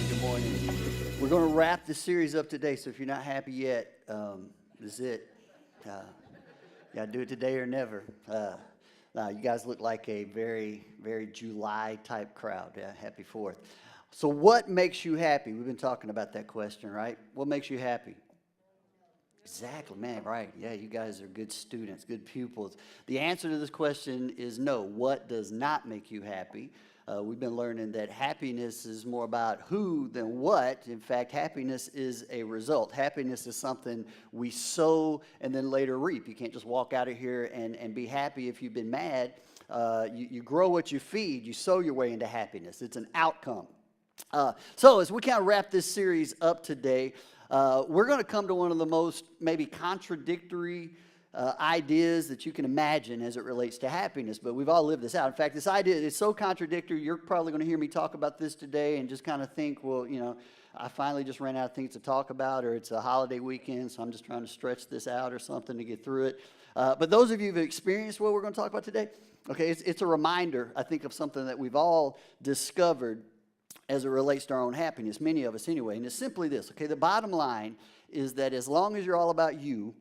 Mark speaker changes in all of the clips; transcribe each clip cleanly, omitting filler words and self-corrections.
Speaker 1: Good morning. We're going to wrap this series up today, so if you're not happy yet, this is it. You got to do it today or never. You guys look like a very, very July-type crowd. Yeah, happy 4th. So what makes you happy? We've been talking about that question, right? What makes you happy? Exactly, man, right. Yeah, you guys are good students, good pupils. The answer to this question is no. What does not make you happy? We've been learning that happiness is more about who than what. In fact, happiness is a result. Happiness is something we sow and then later reap. You can't just walk out of here and be happy if you've been mad. You grow what you feed. You sow your way into happiness. It's an outcome. So as we kind of wrap this series up today, we're going to come to one of the most maybe contradictory ideas that you can imagine as it relates to happiness, but we've all lived this out. In fact, this idea is so contradictory, you're probably going to hear me talk about this today and just kind of think, well, I finally just ran out of things to talk about, or it's a holiday weekend, so I'm just trying to stretch this out or something to get through it. But those of you who've experienced what we're going to talk about today, okay, it's a reminder, I think, of something that we've all discovered as it relates to our own happiness, many of us anyway, and it's simply this, okay? The bottom line is that as long as you're all about you,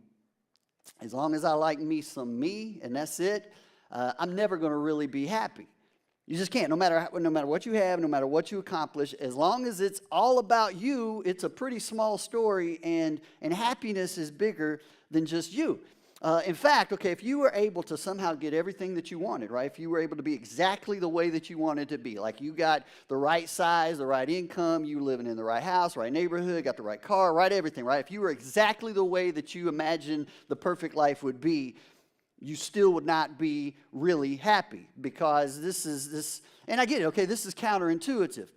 Speaker 1: as long as I like me some me, and that's it, I'm never going to really be happy. You just can't, no matter what you have, no matter what you accomplish, as long as it's all about you, it's a pretty small story, and happiness is bigger than just you. In fact, okay, if you were able to somehow get everything that you wanted, right? If you were able to be exactly the way that you wanted to be, like you got the right size, the right income, you living in the right house, right neighborhood, got the right car, right everything, right? If you were exactly the way that you imagined the perfect life would be, you still would not be really happy, because this, and I get it, okay, this is counterintuitive.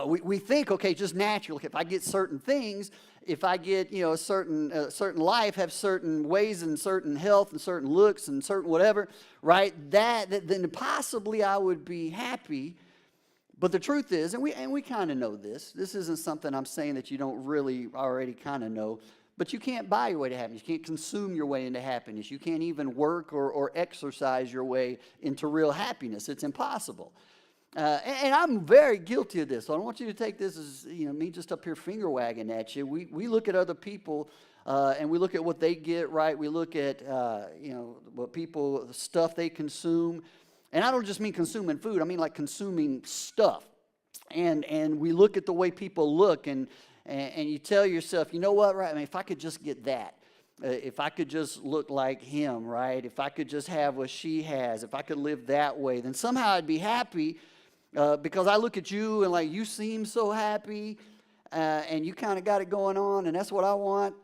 Speaker 1: We think, okay, just natural. Okay, if I get certain things, if I get, a certain life, have certain ways and certain health and certain looks and certain whatever, right? Then possibly I would be happy. But the truth is, and we kind of know this. This isn't something I'm saying that you don't really already kind of know. But you can't buy your way to happiness. You can't consume your way into happiness. You can't even work or exercise your way into real happiness. It's impossible. And I'm very guilty of this, so I don't want you to take this as me just up here finger wagging at you. We look at other people and we look at what they get, right? We look at what people, the stuff they consume, and I don't just mean consuming food. I mean like consuming stuff. And we look at the way people look, and you tell yourself, you know what, right? I mean, if I could just get that. If I could just look like him, right? If I could just have what she has, if I could live that way, then somehow I'd be happy. Because I look at you and like you seem so happy, and you kind of got it going on, and that's what I want.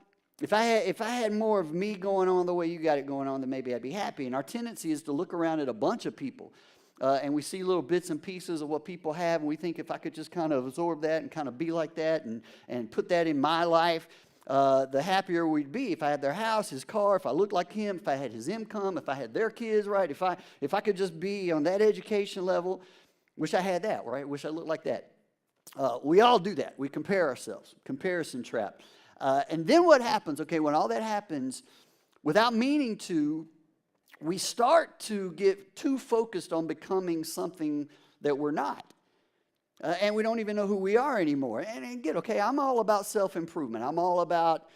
Speaker 1: If I had more of me going on the way you got it going on, then maybe I'd be happy. And our tendency is to look around at a bunch of people, and we see little bits and pieces of what people have, and we think if I could just kind of absorb that and kind of be like that and put that in my life, the happier we'd be. If I had their house, his car, if I looked like him, if I had his income, if I had their kids, right? If I could just be on that education level. Wish I had that, right? Wish I looked like that. We all do that. We compare ourselves. Comparison trap. And then what happens, okay, when all that happens, without meaning to, we start to get too focused on becoming something that we're not. And we don't even know who we are anymore. And again, okay, I'm all about self-improvement. I'm all about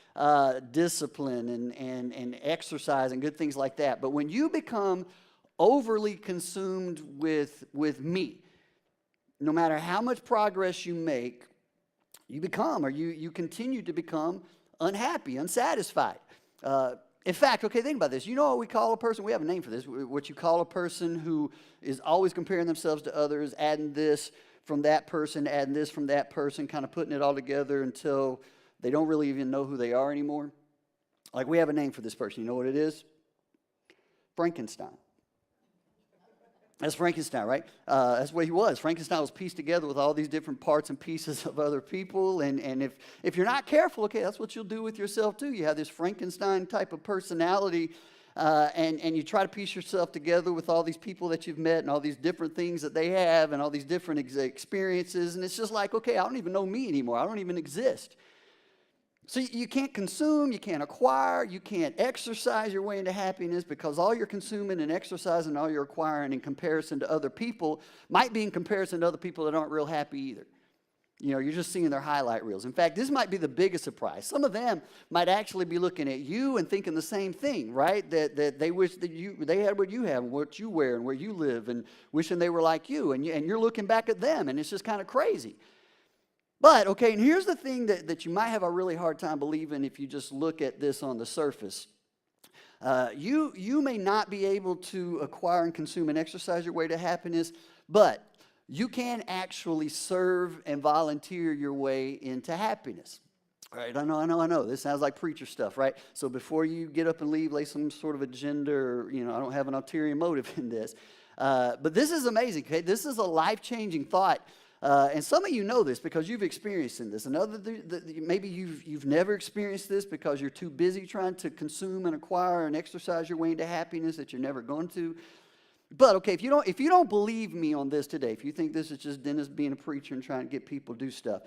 Speaker 1: discipline and exercise and good things like that. But when you become overly consumed with me, no matter how much progress you make, you become, or you continue to become unhappy, unsatisfied. In fact, okay, think about this. You know what we call a person? We have a name for this. What you call a person who is always comparing themselves to others, adding this from that person, adding this from that person, kind of putting it all together until they don't really even know who they are anymore. Like, we have a name for this person. You know what it is? Frankenstein. That's Frankenstein, right? That's what he was. Frankenstein was pieced together with all these different parts and pieces of other people. And if you're not careful, okay, that's what you'll do with yourself too. You have this Frankenstein type of personality, and you try to piece yourself together with all these people that you've met and all these different things that they have and all these different experiences. And it's just like, okay, I don't even know me anymore. I don't even exist. So you can't consume, you can't acquire, you can't exercise your way into happiness, because all you're consuming and exercising, all you're acquiring in comparison to other people might be in comparison to other people that aren't real happy either. You're just seeing their highlight reels. In fact, this might be the biggest surprise. Some of them might actually be looking at you and thinking the same thing, right? That they wish that they had what you have, and what you wear, and where you live, and wishing they were like you. And you're looking back at them, and it's just kind of crazy. But, okay, and here's the thing that you might have a really hard time believing if you just look at this on the surface. You may not be able to acquire and consume and exercise your way to happiness, but you can actually serve and volunteer your way into happiness. All right, I know. This sounds like preacher stuff, right? So before you get up and leave, lay some sort of agenda, or, I don't have an ulterior motive in this. But this is amazing, okay? This is a life-changing thought. And some of you know this because you've experienced this. And maybe you've never experienced this because you're too busy trying to consume and acquire and exercise your way into happiness that you're never going to. But, okay, if you don't believe me on this today, if you think this is just Dennis being a preacher and trying to get people to do stuff,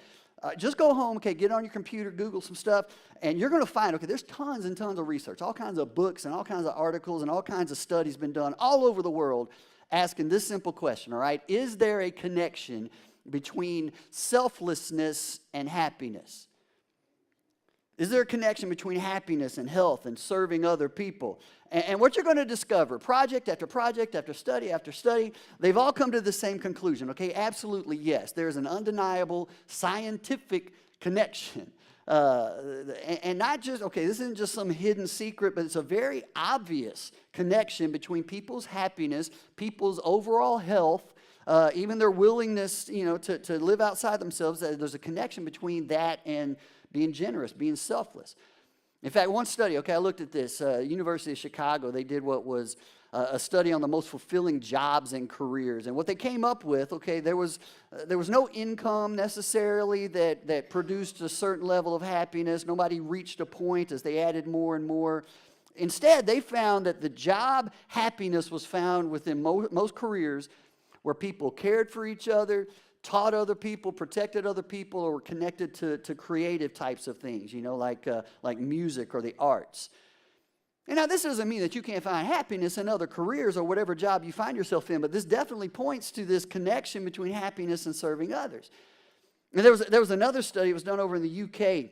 Speaker 1: just go home, okay, get on your computer, Google some stuff, and you're going to find, okay, there's tons and tons of research, all kinds of books and all kinds of articles and all kinds of studies been done all over the world asking this simple question, all right? Is there a connection between selflessness and happiness? Is there a connection between happiness and health and serving other people? And what you're going to discover, project after project after study, they've all come to the same conclusion, okay? Absolutely, yes. There's an undeniable scientific connection. And not just, okay, this isn't just some hidden secret, but it's a very obvious connection between people's happiness, people's overall health, even their willingness, to live outside themselves. There's a connection between that and being generous, being selfless. In fact, one study, okay, I looked at this. University of Chicago, they did what was a study on the most fulfilling jobs and careers. And what they came up with, okay, there was no income necessarily that produced a certain level of happiness. Nobody reached a point as they added more and more. Instead, they found that the job happiness was found within most careers where people cared for each other, taught other people, protected other people, or were connected to creative types of things, like music or the arts. And now this doesn't mean that you can't find happiness in other careers or whatever job you find yourself in, but this definitely points to this connection between happiness and serving others. And there was another study, it was done over in the UK,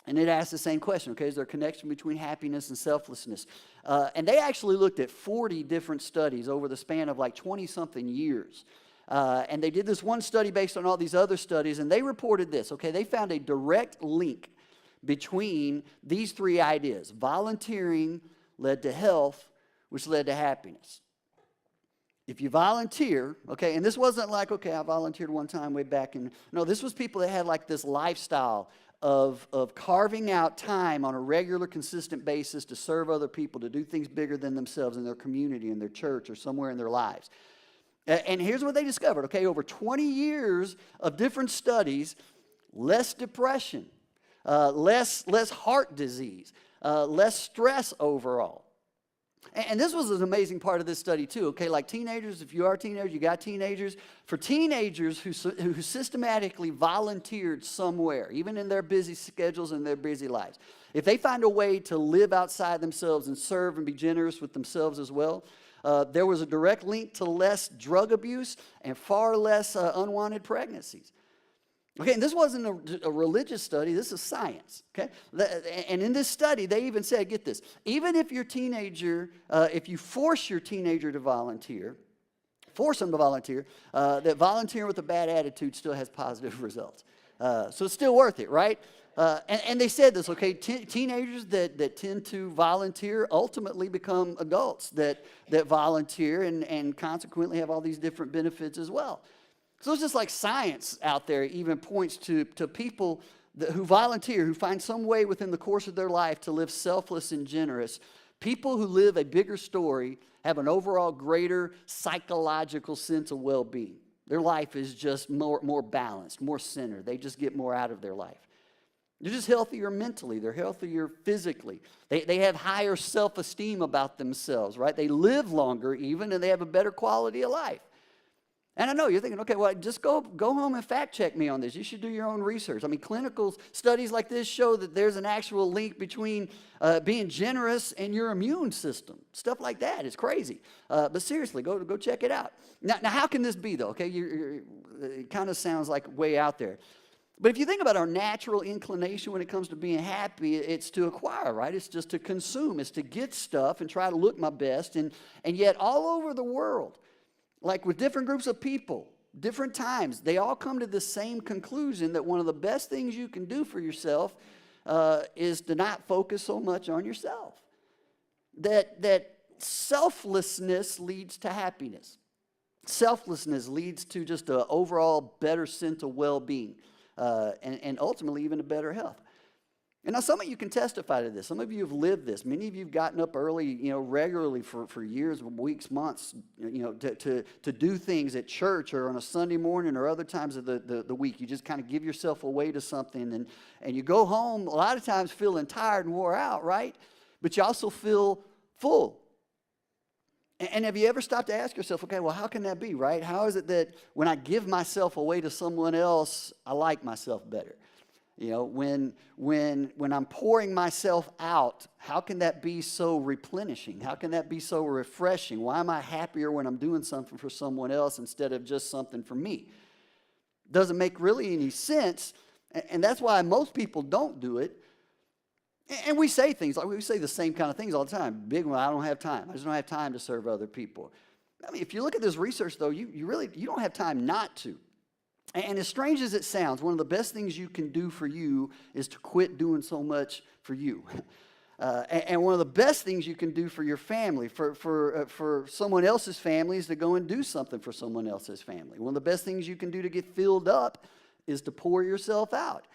Speaker 1: and it asked the same question, okay, is there a connection between happiness and selflessness? And they actually looked at 40 different studies over the span of like 20-something years. And they did this one study based on all these other studies, and they reported this, okay? They found a direct link between these three ideas. Volunteering led to health, which led to happiness. If you volunteer, okay, and this wasn't like, okay, I volunteered one time way back in, no, this was people that had like this lifestyle of carving out time on a regular, consistent basis to serve other people, to do things bigger than themselves in their community, in their church, or somewhere in their lives. And here's what they discovered, okay, over 20 years of different studies, less depression, less heart disease, less stress overall. And this was an amazing part of this study too, okay, like teenagers, if you are teenagers, you got teenagers. For teenagers who systematically volunteered somewhere, even in their busy schedules and their busy lives, if they find a way to live outside themselves and serve and be generous with themselves as well, there was a direct link to less drug abuse and far less unwanted pregnancies. Okay, and this wasn't a religious study, this is science, okay? And in this study, they even said, get this, even if your teenager, if you force your teenager to volunteer, that volunteering with a bad attitude still has positive results. So it's still worth it, right? And they said this, okay, teenagers that tend to volunteer ultimately become adults that volunteer and consequently have all these different benefits as well. So it's just like science out there even points to people who volunteer, who find some way within the course of their life to live selfless and generous. People who live a bigger story have an overall greater psychological sense of well-being. Their life is just more balanced, more centered. They just get more out of their life. They're just healthier mentally. They're healthier physically. They have higher self-esteem about themselves, right? They live longer even, and they have a better quality of life. And I know you're thinking, okay, well, just go home and fact check me on this. You should do your own research. I mean, clinical studies like this show that there's an actual link between being generous and your immune system. Stuff like that. It's crazy. But seriously, go check it out. Now how can this be, though? Okay, it kind of sounds like way out there. But if you think about our natural inclination when it comes to being happy, it's to acquire, right? It's just to consume. It's to get stuff and try to look my best. And yet all over the world, like with different groups of people, different times, they all come to the same conclusion that one of the best things you can do for yourself is to not focus so much on yourself. That selflessness leads to happiness. Selflessness leads to just an overall better sense of well-being. And ultimately even a better health. And now some of you can testify to this. Some of you have lived this. Many of you have gotten up early, regularly for years, weeks, months, to do things at church or on a Sunday morning or other times of the week. You just kind of give yourself away to something and you go home a lot of times feeling tired and wore out, right? But you also feel full. And have you ever stopped to ask yourself, okay, well, how can that be, right? How is it that when I give myself away to someone else, I like myself better? When I'm pouring myself out, how can that be so replenishing? How can that be so refreshing? Why am I happier when I'm doing something for someone else instead of just something for me? Doesn't make really any sense, and that's why most people don't do it. And we say things like, we say the same kind of things all the time. Big one, I don't have time. I just don't have time to serve other people. I mean, if you look at this research, though, you don't have time not to. And as strange as it sounds, one of the best things you can do for you is to quit doing so much for you. And one of the best things you can do for your family, for someone else's family, is to go and do something for someone else's family. One of the best things you can do to get filled up is to pour yourself out.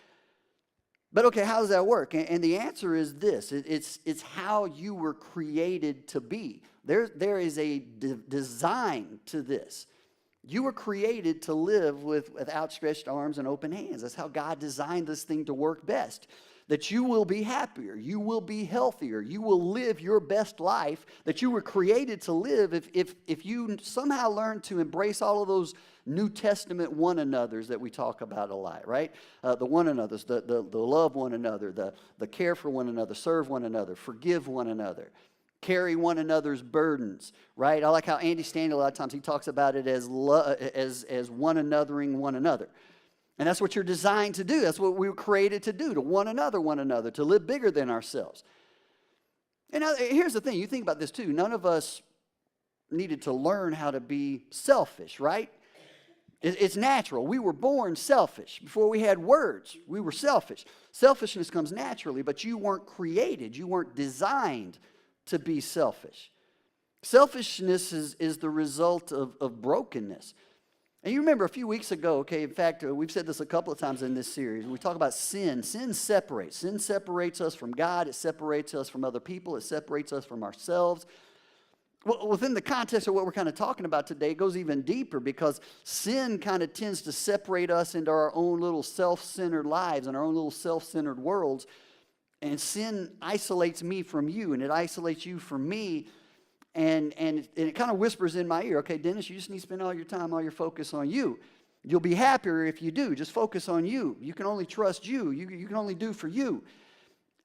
Speaker 1: But okay, how does that work? And the answer is this. It's how you were created to be. There is a design to this. You were created to live with outstretched arms and open hands. That's how God designed this thing to work best. That you will be happier. You will be healthier. You will live your best life that you were created to live if you somehow learn to embrace all of those New Testament one another's that we talk about a lot, right? The one another's, the love one another, the care for one another, serve one another, forgive one another, carry one another's burdens, right? I like how Andy Stanley, a lot of times he talks about it as one anothering one another. And that's what you're designed to do. That's what we were created to do, to one another, to live bigger than ourselves. And now, here's the thing. You think about this too. None of us needed to learn how to be selfish, right? It's natural. We were born selfish. Before we had words, we were selfish. Selfishness comes naturally, but you weren't created. You weren't designed to be selfish. Selfishness is the result of brokenness. And you remember a few weeks ago, okay, in fact, we've said this a couple of times in this series. We talk about sin. Sin separates. Sin separates us from God. It separates us from other people. It separates us from ourselves. Well, within the context of what we're kind of talking about today, it goes even deeper because sin kind of tends to separate us into our own little self-centered lives and our own little self-centered worlds. And sin isolates me from you, and it isolates you from me. And it kind of whispers in my ear, okay, Dennis, you just need to spend all your time, all your focus on you. You'll be happier if you do. Just focus on you. You can only trust you. You can only do for you.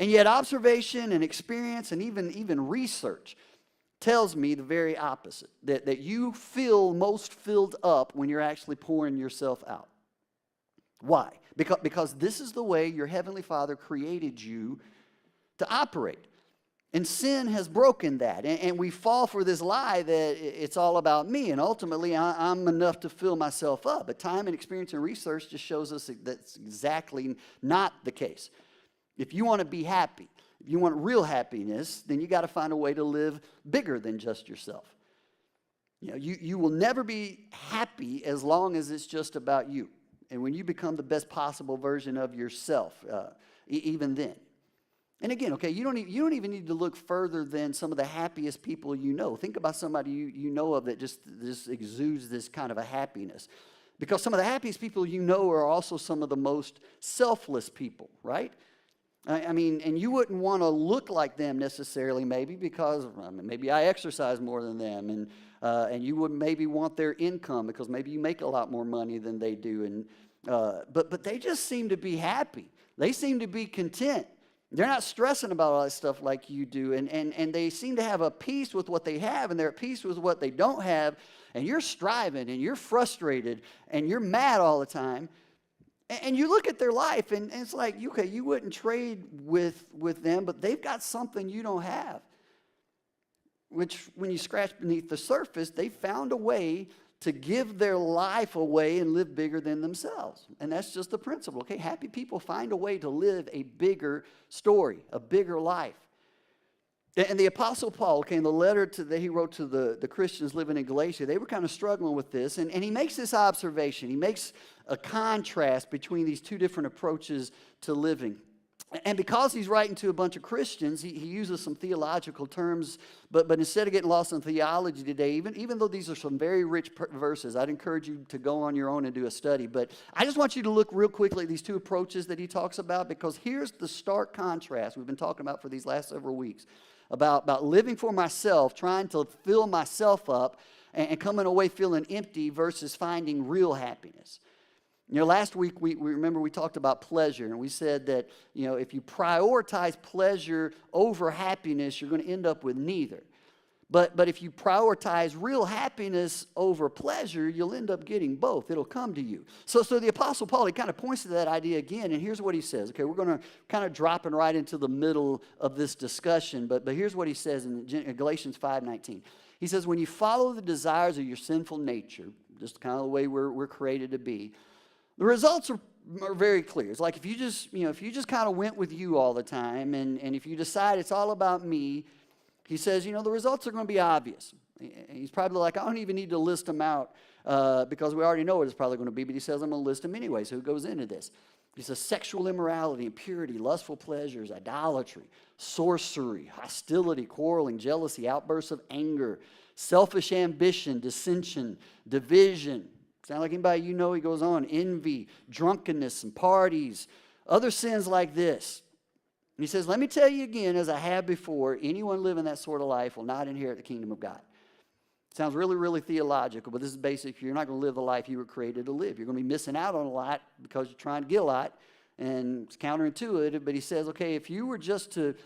Speaker 1: And yet observation and experience and even research tells me the very opposite, that you feel most filled up when you're actually pouring yourself out. Why? Because this is the way your Heavenly Father created you to operate. And sin has broken that. And we fall for this lie that it's all about me. And ultimately, I'm enough to fill myself up. But time and experience and research just shows us that's exactly not the case. If you want to be happy, if you want real happiness, then you got to find a way to live bigger than just yourself. You will never be happy as long as it's just about you. And when you become the best possible version of yourself, even then. And again, okay, you don't even need to look further than some of the happiest people you know. Think about somebody you know of that just exudes this kind of a happiness. Because some of the happiest people you know are also some of the most selfless people, right? I mean, and you wouldn't want to look like them necessarily, maybe, because maybe I exercise more than them, and you would maybe want their income because maybe you make a lot more money than they do, and but they just seem to be happy. They seem to be content. They're not stressing about all that stuff like you do, and they seem to have a peace with what they have, and they're at peace with what they don't have, and you're striving, and you're frustrated, and you're mad all the time, And you look at their life, and it's like, okay, you wouldn't trade with them, but they've got something you don't have. Which, when you scratch beneath the surface, they found a way to give their life away and live bigger than themselves. And that's just the principle, okay? Happy people find a way to live a bigger story, a bigger life. And the Apostle Paul, okay, in the letter that he wrote to the Christians living in Galatia, they were kind of struggling with this. And he makes this observation. He makes a contrast between these two different approaches to living. And because he's writing to a bunch of Christians, he uses some theological terms, but instead of getting lost in theology today, even though these are some very rich verses, I'd encourage you to go on your own and do a study. But I just want you to look real quickly at these two approaches that he talks about, because here's the stark contrast we've been talking about for these last several weeks, about living for myself, trying to fill myself up, and coming away feeling empty versus finding real happiness. Last week, we remember we talked about pleasure, and we said that, if you prioritize pleasure over happiness, you're going to end up with neither. But if you prioritize real happiness over pleasure, you'll end up getting both. It'll come to you. So the Apostle Paul, he kind of points to that idea again, and here's what he says. Okay, we're going to kind of dropping right into the middle of this discussion, but here's what he says in Galatians 5:19. He says, when you follow the desires of your sinful nature, just kind of the way we're created to be, the results are very clear. It's like if you just kind of went with you all the time, and if you decide it's all about me, he says, the results are going to be obvious. He's probably like, I don't even need to list them out because we already know what it's probably going to be, but he says I'm going to list them anyway, so who goes into this? He says sexual immorality, impurity, lustful pleasures, idolatry, sorcery, hostility, quarreling, jealousy, outbursts of anger, selfish ambition, dissension, division. Sound like anybody you know? He goes on, envy, drunkenness, and parties, other sins like this. And he says, let me tell you again, as I have before, anyone living that sort of life will not inherit the kingdom of God. Sounds really, really theological, but this is basic. You're not going to live the life you were created to live. You're going to be missing out on a lot because you're trying to get a lot, and it's counterintuitive. But he says, okay, if you were just to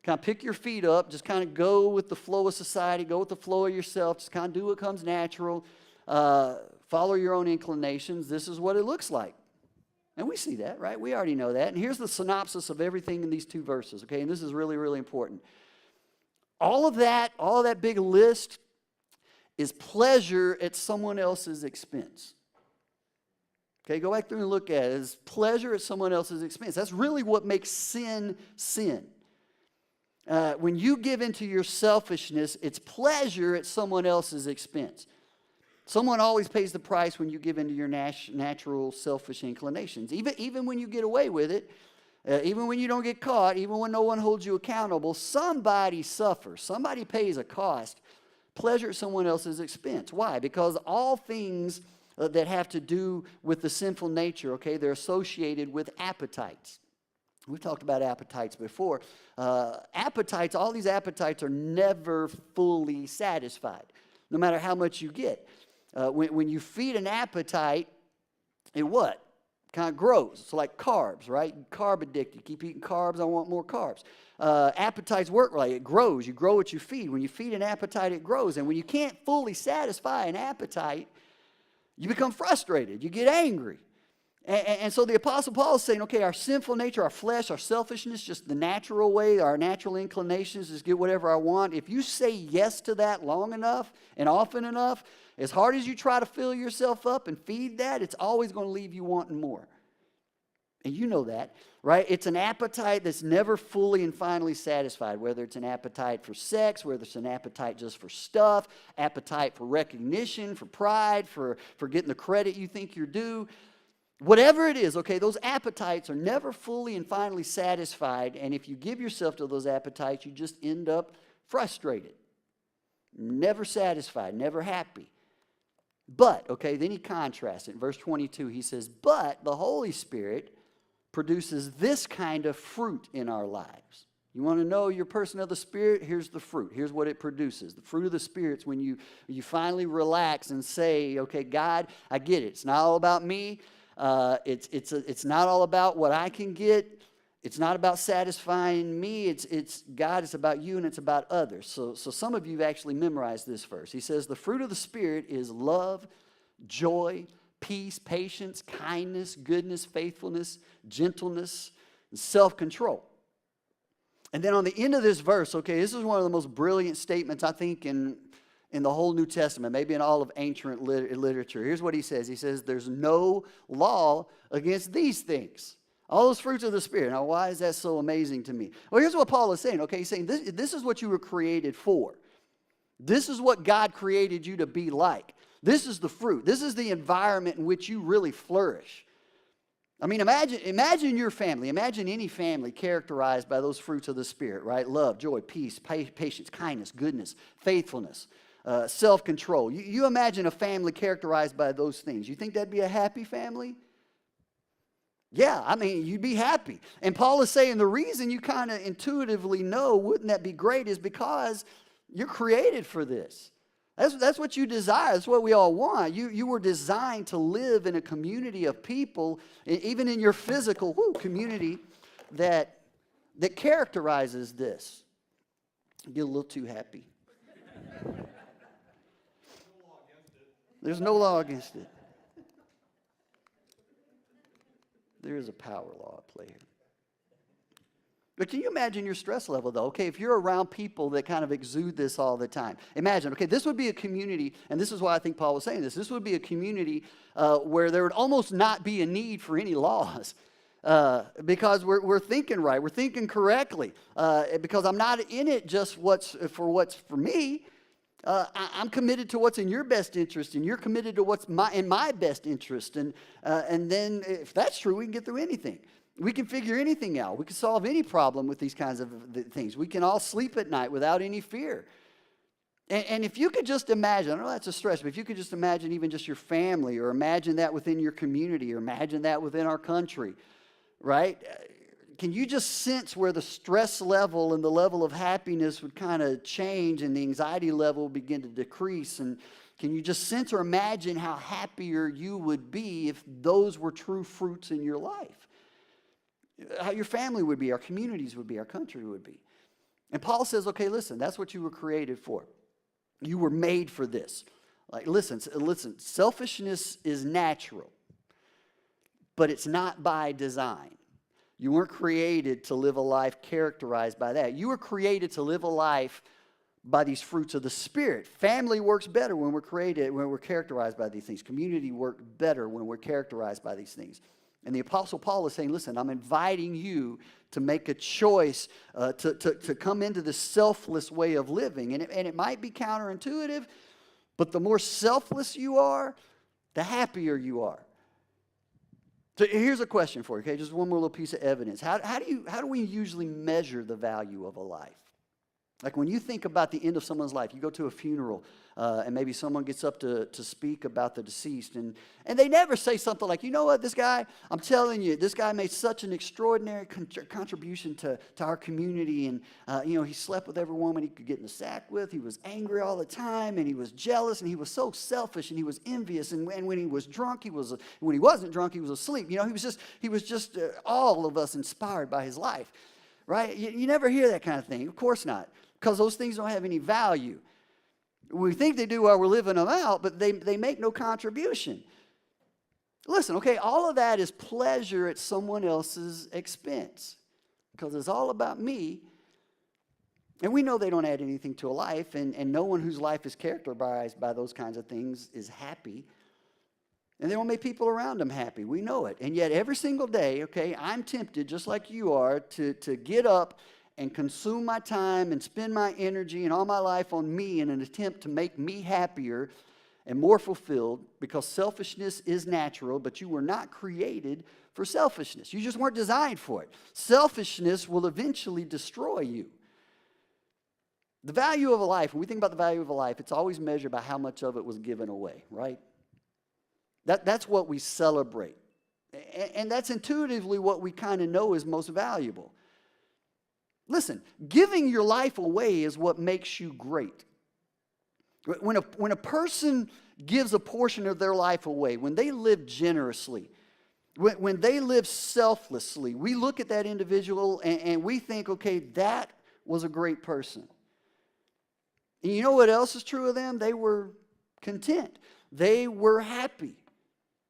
Speaker 1: kind of pick your feet up, just kind of go with the flow of society, go with the flow of yourself, just kind of do what comes natural, follow your own inclinations, this is what it looks like. And we see that, right? We already know that. And here's the synopsis of everything in these two verses, okay? And this is really, really important. All of that big list is pleasure at someone else's expense. Okay, go back through and look at it. It's pleasure at someone else's expense. That's really what makes sin, sin. When you give into your selfishness, it's pleasure at someone else's expense. Someone always pays the price when you give into your natural selfish inclinations. Even when you get away with it, even when you don't get caught, even when no one holds you accountable, somebody suffers. Somebody pays a cost. Pleasure at someone else's expense. Why? Because all things that have to do with the sinful nature, okay, they're associated with appetites. We've talked about appetites before. Appetites, all these appetites are never fully satisfied, no matter how much you get. When you feed an appetite, it what? Kind of grows. It's like carbs, right? Carb addicted. Keep eating carbs, I want more carbs. Appetites work like it grows. You grow what you feed. When you feed an appetite, it grows. And when you can't fully satisfy an appetite, you become frustrated. You get angry. And so the Apostle Paul is saying, okay, our sinful nature, our flesh, our selfishness, just the natural way, our natural inclinations, just get whatever I want. If you say yes to that long enough and often enough, as hard as you try to fill yourself up and feed that, it's always going to leave you wanting more. And you know that, right? It's an appetite that's never fully and finally satisfied, whether it's an appetite for sex, whether it's an appetite just for stuff, appetite for recognition, for pride, for getting the credit you think you're due. Whatever it is, okay, those appetites are never fully and finally satisfied, and if you give yourself to those appetites, you just end up frustrated, never satisfied, never happy. But, okay, then he contrasts it. In verse 22, he says, but the Holy Spirit produces this kind of fruit in our lives. You want to know you're a person of the Spirit? Here's the fruit. Here's what it produces. The fruit of the Spirit's when you finally relax and say, okay, God, I get it. It's not all about me. It's not all about what I can get. It's not about satisfying me. It's God, it's about you, and it's about others. So some of you have actually memorized this verse. He says, the fruit of the Spirit is love, joy, peace, patience, kindness, goodness, faithfulness, gentleness, and self-control. And then on the end of this verse, okay, this is one of the most brilliant statements, I think, in the whole New Testament, maybe in all of ancient literature. Here's what he says. He says, there's no law against these things. All those fruits of the Spirit. Now, why is that so amazing to me? Well, here's what Paul is saying, okay? He's saying this is what you were created for. This is what God created you to be like. This is the fruit. This is the environment in which you really flourish. I mean, imagine your family. Imagine any family characterized by those fruits of the Spirit, right? Love, joy, peace, patience, kindness, goodness, faithfulness, self-control. You imagine a family characterized by those things. You think that'd be a happy family? Yeah, I mean, you'd be happy. And Paul is saying the reason you kind of intuitively know, wouldn't that be great, is because you're created for this. That's what you desire. That's what we all want. You were designed to live in a community of people, even in your physical community, that characterizes this. You get a little too happy. There's no law against it. There is a power law at play here. But can you imagine your stress level, though? Okay, if you're around people that kind of exude this all the time. Imagine, okay, this would be a community, and this is why I think Paul was saying this. This would be a community where there would almost not be a need for any laws because we're thinking right. We're thinking correctly because I'm not in it just what's for me. I'm committed to what's in your best interest, and you're committed to what's in my best interest. And then if that's true, we can get through anything. We can figure anything out. We can solve any problem with these kinds of things. We can all sleep at night without any fear. And if you could just imagine, I know that's a stretch, but if you could just imagine even just your family, or imagine that within your community, or imagine that within our country, right? Can you just sense where the stress level and the level of happiness would kind of change and the anxiety level would begin to decrease? And can you just sense or imagine how happier you would be if those were true fruits in your life? How your family would be, our communities would be, our country would be. And Paul says, okay, listen, that's what you were created for. You were made for this. Like, listen, selfishness is natural, but it's not by design. You weren't created to live a life characterized by that. You were created to live a life by these fruits of the Spirit. Family works better when we're characterized by these things. Community works better when we're characterized by these things. And the Apostle Paul is saying, listen, I'm inviting you to make a choice to come into this selfless way of living. And it might be counterintuitive, but the more selfless you are, the happier you are. So here's a question for you, okay? Just one more little piece of evidence. How do we usually measure the value of a life? Like when you think about the end of someone's life, you go to a funeral, and maybe someone gets up to speak about the deceased, and they never say something like, you know what, this guy, I'm telling you, this guy made such an extraordinary contribution to our community, and he slept with every woman he could get in the sack with. He was angry all the time, and he was jealous, and he was so selfish, and he was envious, and when he was drunk, when he wasn't drunk, he was asleep. He was just all of us inspired by his life, right? You never hear that kind of thing. Of course not. Because those things don't have any value. We think they do while we're living them out, but they make no contribution. Listen, okay, all of that is pleasure at someone else's expense. Because it's all about me. And we know they don't add anything to a life, and no one whose life is characterized by those kinds of things is happy. And they don't make people around them happy. We know it. And yet every single day, okay, I'm tempted, just like you are, to get up and consume my time and spend my energy and all my life on me in an attempt to make me happier and more fulfilled, because selfishness is natural, but you were not created for selfishness. You just weren't designed for it. Selfishness will eventually destroy you. The value of a life, when we think about the value of a life, it's always measured by how much of it was given away, right? That's what we celebrate. And that's intuitively what we kind of know is most valuable. Listen, giving your life away is what makes you great. When a person gives a portion of their life away, when they live generously, when they live selflessly, we look at that individual and we think, okay, that was a great person. And you know what else is true of them? They were content. They were happy.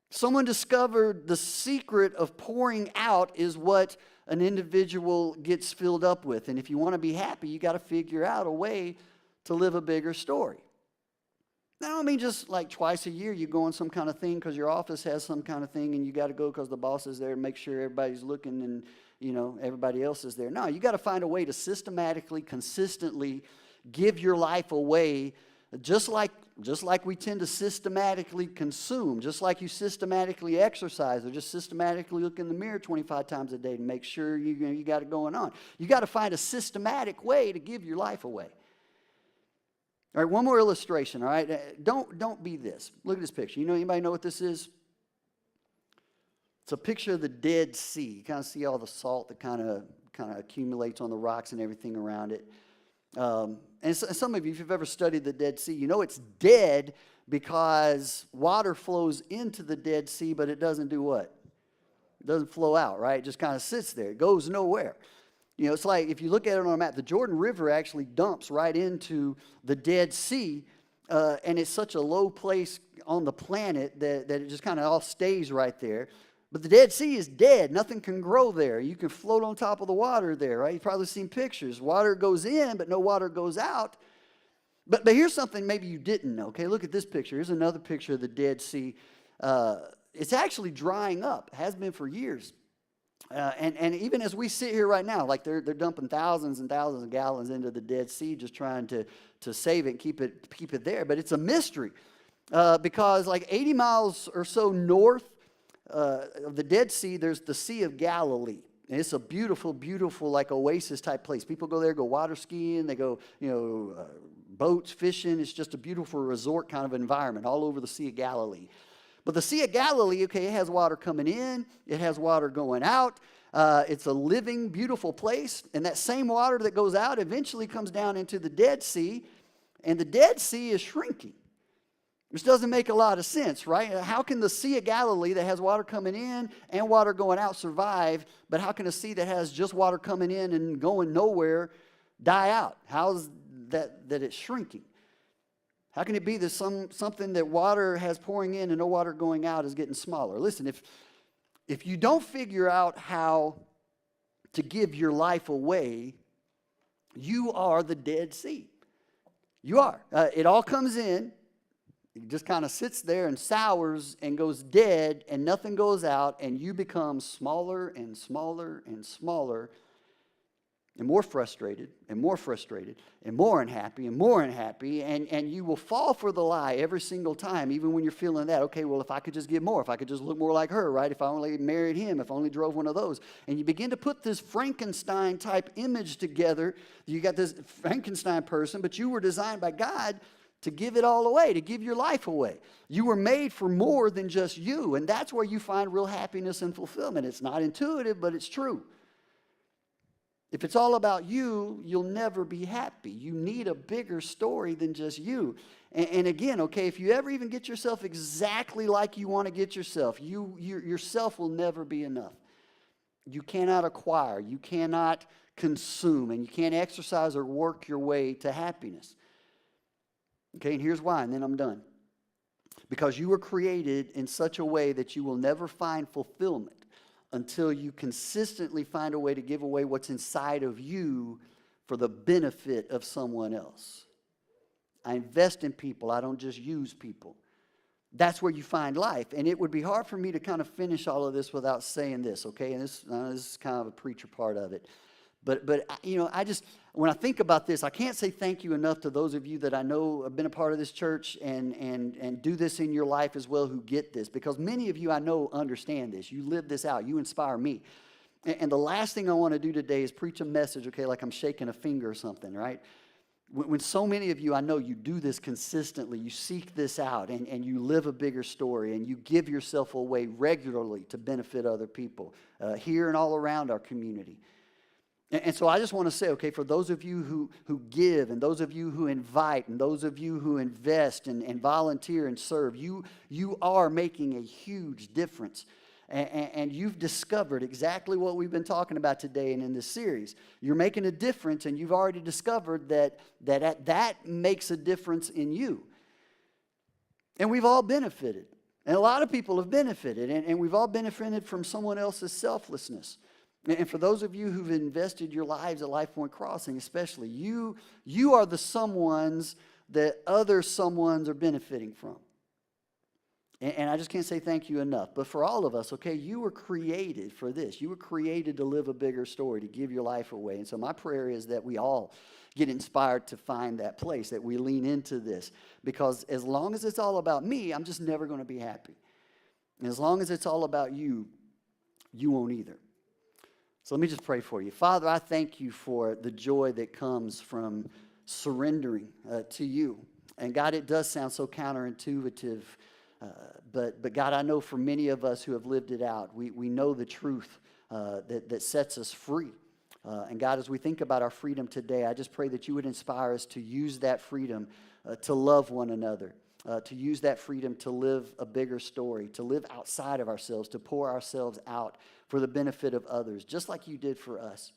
Speaker 1: Someone discovered the secret of pouring out is what an individual gets filled up with. And if you want to be happy, you got to figure out a way to live a bigger story. I don't mean just like twice a year you go on some kind of thing because your office has some kind of thing and you got to go because the boss is there and make sure everybody's looking and, everybody else is there. No, you got to find a way to systematically, consistently give your life away, just like we tend to systematically consume, just like you systematically exercise or just systematically look in the mirror 25 times a day to make sure you got it going on. You got to find a systematic way to give your life away. All right, one more illustration, all right? Don't be this. Look at this picture. Anybody know what this is? It's a picture of the Dead Sea. You kind of see all the salt that kind of accumulates on the rocks and everything around it. And some of you, if you've ever studied the Dead Sea, you know it's dead because water flows into the Dead Sea, but it doesn't do what? It doesn't flow out, right? It just kind of sits there. It goes nowhere. It's like if you look at it on a map, the Jordan River actually dumps right into the Dead Sea, and it's such a low place on the planet that it just kind of all stays right there. But the Dead Sea is dead. Nothing can grow there. You can float on top of the water there, right? You've probably seen pictures. Water goes in, but no water goes out. But here's something maybe you didn't know, okay? Look at this picture. Here's another picture of the Dead Sea. It's actually drying up. It has been for years. And even as we sit here right now, like they're dumping thousands and thousands of gallons into the Dead Sea, just trying to save it and keep it there. But it's a mystery because like 80 miles or so north of the Dead Sea, there's the Sea of Galilee. And it's a beautiful, beautiful like oasis type place. People go there, go water skiing, they go, boats, fishing. It's just a beautiful resort kind of environment all over the Sea of Galilee. But the Sea of Galilee, okay, it has water coming in, it has water going out. It's a living, beautiful place. And that same water that goes out eventually comes down into the Dead Sea, and the Dead Sea is shrinking. Which doesn't make a lot of sense, right? How can the Sea of Galilee that has water coming in and water going out survive, but how can a sea that has just water coming in and going nowhere die out? How is that it's shrinking? How can it be that something that water has pouring in and no water going out is getting smaller? Listen, if you don't figure out how to give your life away, you are the Dead Sea. You are. It all comes in. It just kind of sits there and sours and goes dead and nothing goes out, and you become smaller and smaller and smaller and more frustrated and more frustrated and more unhappy and more unhappy, and you will fall for the lie every single time, even when you're feeling that, okay, well, if I could just get more, if I could just look more like her, right? If I only married him, if I only drove one of those. And you begin to put this Frankenstein-type image together. You got this Frankenstein person, but you were designed by God to give it all away, to give your life away. You were made for more than just you, and that's where you find real happiness and fulfillment. It's not intuitive, but it's true. If it's all about you, you'll never be happy. You need a bigger story than just you. And again, okay, if you ever even get yourself exactly like you want to get yourself, yourself will never be enough. You cannot acquire, you cannot consume, and you can't exercise or work your way to happiness. Okay, and here's why, and then I'm done. Because you were created in such a way that you will never find fulfillment until you consistently find a way to give away what's inside of you for the benefit of someone else. I invest in people. I don't just use people. That's where you find life. And it would be hard for me to kind of finish all of this without saying this, okay? And this is kind of a preacher part of it. But when I think about this, I can't say thank you enough to those of you that I know have been a part of this church and do this in your life as well who get this. Because many of you I know understand this. You live this out. You inspire me. And the last thing I want to do today is preach a message, okay, like I'm shaking a finger or something, right? When so many of you, I know you do this consistently, you seek this out, and you live a bigger story, and you give yourself away regularly to benefit other people here and all around our community. And so I just want to say, okay, for those of you who give, and those of you who invite, and those of you who invest and volunteer and serve, you are making a huge difference. And you've discovered exactly what we've been talking about today and in this series. You're making a difference, and you've already discovered that makes a difference in you. And we've all benefited. And a lot of people have benefited, and we've all benefited from someone else's selflessness. And for those of you who've invested your lives at Life Point Crossing, especially, you are the someones that other someones are benefiting from. And I just can't say thank you enough. But for all of us, okay, you were created for this. You were created to live a bigger story, to give your life away. And so my prayer is that we all get inspired to find that place, that we lean into this. Because as long as it's all about me, I'm just never going to be happy. And as long as it's all about you, you won't either. So let me just pray for you. Father, I thank you for the joy that comes from surrendering to you. And God, it does sound so counterintuitive. But God, I know for many of us who have lived it out, we know the truth that sets us free. And God, as we think about our freedom today, I just pray that you would inspire us to use that freedom to love one another, to use that freedom to live a bigger story, to live outside of ourselves, to pour ourselves out for the benefit of others, just like you did for us.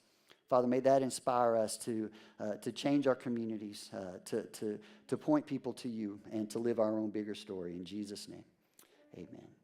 Speaker 1: Father, may that inspire us to change our communities, to point people to you, and to live our own bigger story. In Jesus' name, amen.